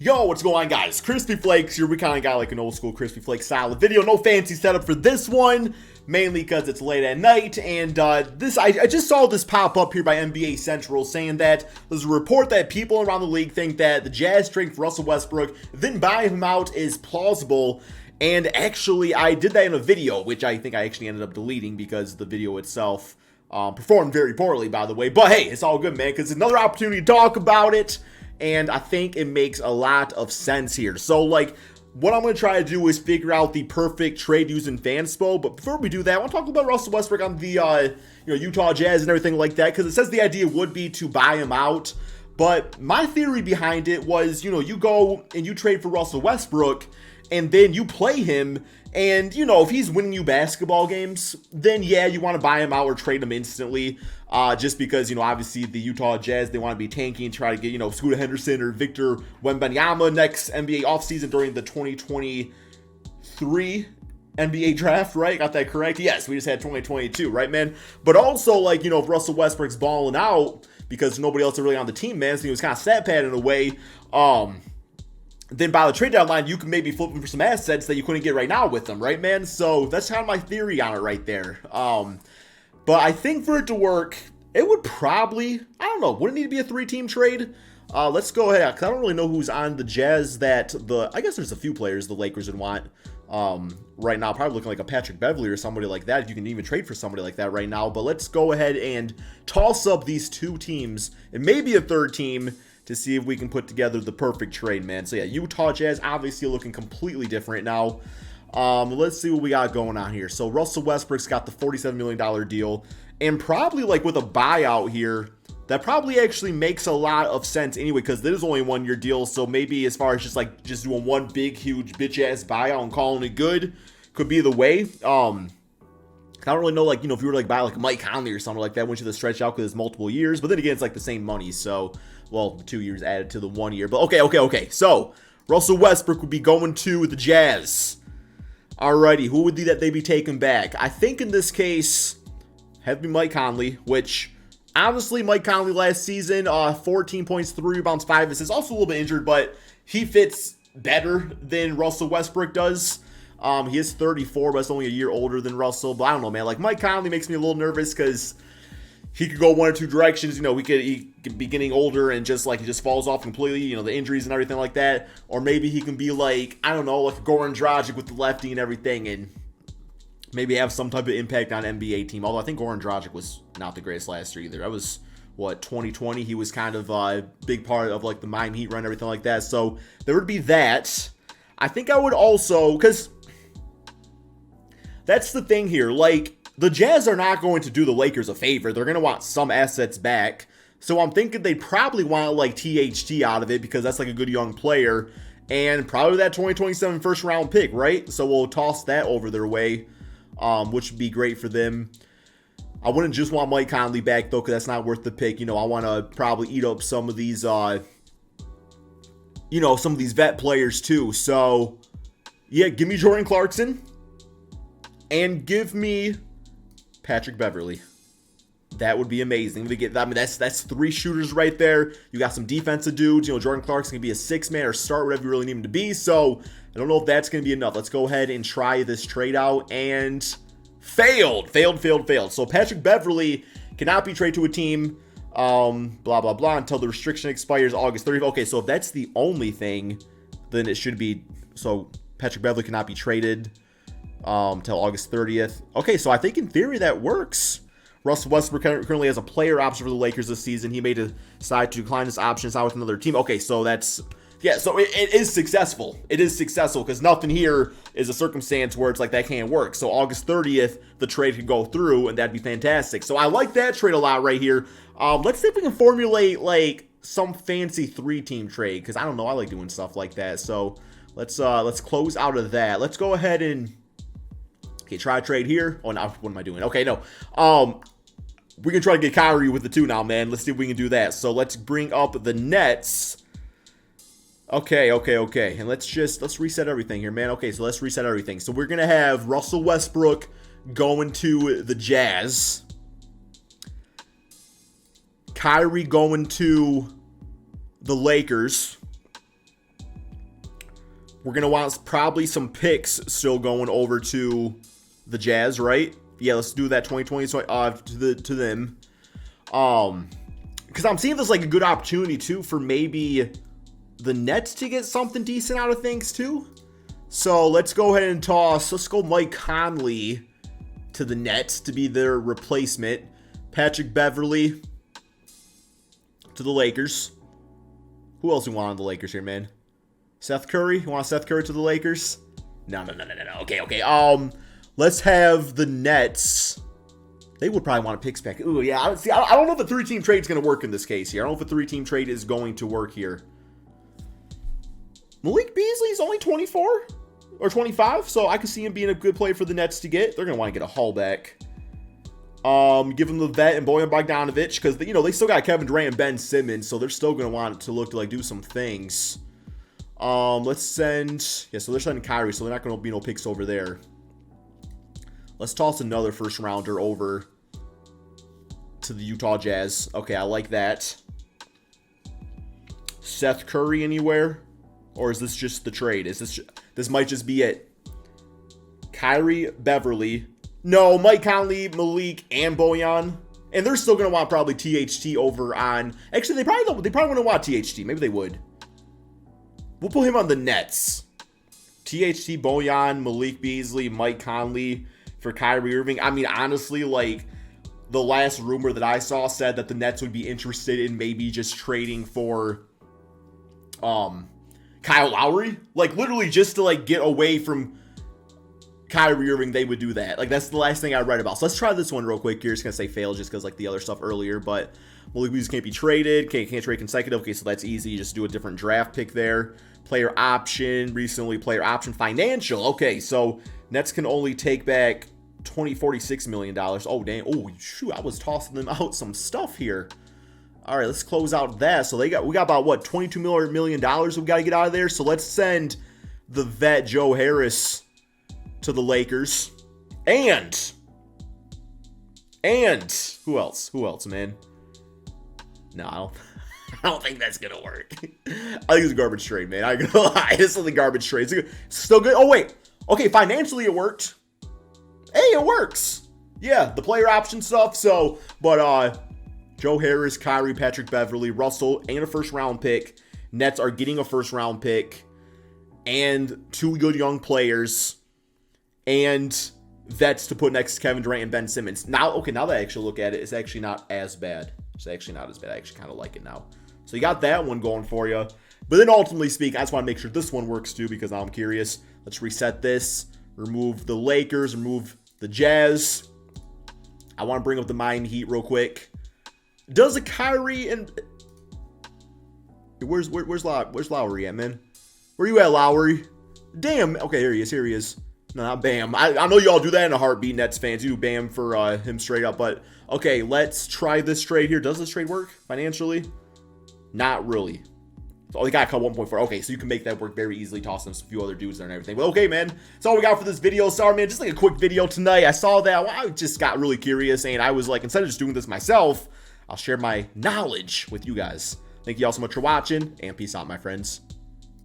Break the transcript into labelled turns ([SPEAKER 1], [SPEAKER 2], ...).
[SPEAKER 1] Yo, what's going on, guys? Crispy Flakes here. We kind of got like an old school Crispy Flakes style of video. No fancy setup for this one, mainly because it's late at night. And I just saw this pop up here by NBA Central saying that there's a report that people around the league think that the Jazz trading for Russell Westbrook, then buying him out, is plausible. And actually, I did that in a video, which I think I actually ended up deleting because the video itself performed very poorly, by the way. But hey, it's all good, man, because it's another opportunity to talk about it. And I think it makes a lot of sense here. So, like, what I'm going to try to do is figure out the perfect trade using Fanspo. But before we do that, I want to talk about Russell Westbrook on the Utah Jazz and everything like that. Because it says the idea would be to buy him out. But my theory behind it was, you go and you trade for Russell Westbrook. And then you play him, and, if he's winning you basketball games, then, yeah, you want to buy him out or trade him instantly, just because, obviously the Utah Jazz, they want to be tanking, try to get, Scooter Henderson or Victor Wembanyama next NBA offseason during the 2023 NBA draft, right? Got that correct? Yes, we just had 2022, right, man? But also, like, if Russell Westbrook's balling out because nobody else is really on the team, man, so he was kind of stat pad in a way, then by the trade deadline, you can maybe flip him for some assets that you couldn't get right now with them, right, man? So that's kind of my theory on it right there. But I think for it to work, it would probably, I don't know, would it need to be a 3-team trade? Let's go ahead, because I don't really know who's on the Jazz I guess there's a few players the Lakers would want right now. Probably looking like a Patrick Beverley or somebody like that. You can even trade for somebody like that right now. But let's go ahead and toss up these two teams and maybe a third team to see if we can put together the perfect trade, man. So yeah, Utah Jazz obviously looking completely different now. Let's see what we got going on here. So Russell Westbrook's got the $47 million deal, and probably like with a buyout here, that probably actually makes a lot of sense anyway, because this is only a 1-year deal. So maybe as far as just doing one big, huge, bitch-ass buyout and calling it good could be the way. I don't really know, if you were to buy like Mike Conley or something like that, wouldn't you have to stretch out because it's multiple years? But then again, it's like the same money, so, well, 2 years added to the 1 year. But okay. So, Russell Westbrook would be going to the Jazz. Alrighty, who would they be taking back? I think in this case, have to be Mike Conley, which, honestly, Mike Conley last season, 14 points, 3 rebounds, 5 assists, also a little bit injured, but he fits better than Russell Westbrook does. He is 34, but it's only a year older than Russell. But I don't know, man. Like, Mike Conley makes me a little nervous because he could go one or two directions. He could be getting older and he just falls off completely, the injuries and everything like that. Or maybe he can be like, I don't know, like Goran Dragic with the lefty and everything and maybe have some type of impact on an NBA team. Although I think Goran Dragic was not the greatest last year either. That was, 2020? He was kind of a big part of, like, the Miami Heat run and everything like that. So there would be that. I think I would also, because that's the thing here. Like, the Jazz are not going to do the Lakers a favor. They're going to want some assets back. So I'm thinking they'd probably want, like, THT out of it because that's, like, a good young player. And probably that 2027 first-round pick, right? So we'll toss that over their way, which would be great for them. I wouldn't just want Mike Conley back, though, because that's not worth the pick. I want to probably eat up some of these, some of these vet players, too. So, yeah, give me Jordan Clarkson. And give me Patrick Beverley. That would be amazing. That's 3 shooters right there. You got some defensive dudes. Jordan Clarkson can be a 6-man or start whatever you really need him to be. So I don't know if that's going to be enough. Let's go ahead and try this trade out. And failed. So Patrick Beverley cannot be traded to a team. Blah, blah, blah, until the restriction expires August 30th. Okay, so if that's the only thing, then it should be. So Patrick Beverley cannot be traded till August 30th. Okay, so I think in theory that works. Russell Westbrook currently has a player option for the Lakers this season. He may decide to decline his option and sign with another team. Okay, so that's, yeah, so it is successful. It is successful because nothing here is a circumstance where it's like that can't work. So August 30th, the trade could go through and that'd be fantastic. So I like that trade a lot right here. Let's see if we can formulate like some fancy 3-team trade because I don't know, I like doing stuff like that. So let's close out of that. Let's go ahead and try a trade here. Oh, now what am I doing? Okay, no. We can try to get Kyrie with the 2 now, man. Let's see if we can do that. So let's bring up the Nets. Okay. And let's reset everything here, man. Okay, so let's reset everything. So we're gonna have Russell Westbrook going to the Jazz. Kyrie going to the Lakers. We're going to want probably some picks still going over to the Jazz, right? Yeah, let's do that 2020 to them. Because I'm seeing this like a good opportunity too for maybe the Nets to get something decent out of things too. So let's go ahead and let's go Mike Conley to the Nets to be their replacement. Patrick Beverley to the Lakers. Who else we want on the Lakers here, man? Seth Curry? You want Seth Curry to the Lakers? No. Okay. Let's have the Nets. They would probably want to pick back. Ooh, yeah. I don't know if a 3-team trade is going to work in this case here. I don't know if a 3-team trade is going to work here. Malik Beasley's only 24 or 25, so I can see him being a good play for the Nets to get. They're going to want to get a haul back. Give them the vet and Bojan Bogdanovic because, they still got Kevin Durant and Ben Simmons, so they're still going to want to look to, like, do some things. Let's send... Yeah, so they're sending Kyrie, so they're not going to be no picks over there. Let's toss another first-rounder over to the Utah Jazz. Okay, I like that. Seth Curry anywhere? Or is this just the trade? This might just be it. Kyrie, Beverly... No, Mike Conley, Malik, and Bojan. And they're still going to want probably THT over on... Actually, they probably wouldn't want THT. Maybe they would. We'll put him on the Nets. THT, Bojan, Malik Beasley, Mike Conley for Kyrie Irving. I mean, honestly, like, the last rumor that I saw said that the Nets would be interested in maybe just trading for Kyle Lowry. Like, literally just to, like, get away from... Kyrie Irving, they would do that. Like, that's the last thing I read about. So let's try this one real quick here. It's going to say fail just because, like, the other stuff earlier. But Malik Beasley can't be traded. Can't trade consecutive. Okay, so that's easy. Just do a different draft pick there. Player option. Recently, player option. Financial. Okay, so Nets can only take back $46 million. Oh, damn. Oh, shoot. I was tossing them out some stuff here. All right, let's close out that. So we got about, what, $22 million we got to get out of there. So let's send the vet Joe Harris to the Lakers. And who else, man? No, I don't think that's gonna work. I think it's a garbage trade, man. I'm gonna lie. This is a garbage trade. It's still good. Oh, wait. Okay, financially it worked. Hey, it works. Yeah, the player option stuff. So, but Joe Harris, Kyrie, Patrick Beverly, Russell, and a first-round pick. Nets are getting a first-round pick and 2 good young players. And vets to put next to Kevin Durant and Ben Simmons. Now that I actually look at it, it's actually not as bad. It's actually not as bad. I actually kind of like it now. So you got that one going for you. But then ultimately speaking, I just want to make sure this one works too because I'm curious. Let's reset this. Remove the Lakers. Remove the Jazz. I want to bring up the Miami Heat real quick. Does a Kyrie and... Where's Lowry at, man? Where you at, Lowry? Damn. Okay, here he is. No, not Bam. I know y'all do that in a heartbeat, Nets fans. You do Bam for him straight up. But, okay, let's try this trade here. Does this trade work financially? Not really. Oh, they got cut 1.4. Okay, so you can make that work very easily, tossing a few other dudes there and everything. But, okay, man. That's all we got for this video. Sorry, man. Just like a quick video tonight. I saw that. Well, I just got really curious. And I was like, instead of just doing this myself, I'll share my knowledge with you guys. Thank you all so much for watching. And peace out, my friends.